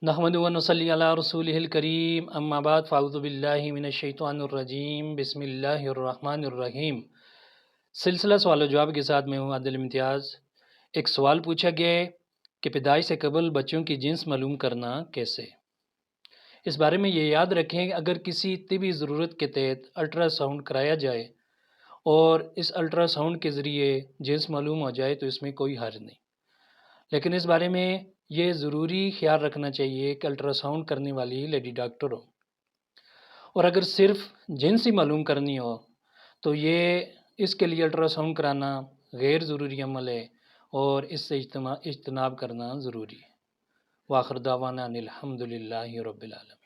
نحمد و نصلی علی رسولہ الکریم، اما بعد فاعوذ باللہ من الشیطان الرجیم، بسم اللہ الرحمن الرحیم۔ سلسلہ سوال و جواب کے ساتھ میں ہوں عادل امتیاز۔ ایک سوال پوچھا گیا ہے کہ پیدائش سے قبل بچوں کی جنس معلوم کرنا کیسے؟ اس بارے میں یہ یاد رکھیں کہ اگر کسی طبی ضرورت کے تحت الٹرا ساؤنڈ کرایا جائے اور اس الٹرا ساؤنڈ کے ذریعے جنس معلوم ہو جائے تو اس میں کوئی حرج نہیں، لیکن اس بارے میں یہ ضروری خیال رکھنا چاہیے کہ الٹرا ساؤنڈ کرنے والی لیڈی ڈاکٹر ہو، اور اگر صرف جنس ہی معلوم کرنی ہو تو اس کے لیے الٹرا ساؤنڈ کرانا غیر ضروری عمل ہے اور اس سے اجتناب کرنا ضروری ہے۔ وآخر دعوانا ان الحمد للہ رب العالمین۔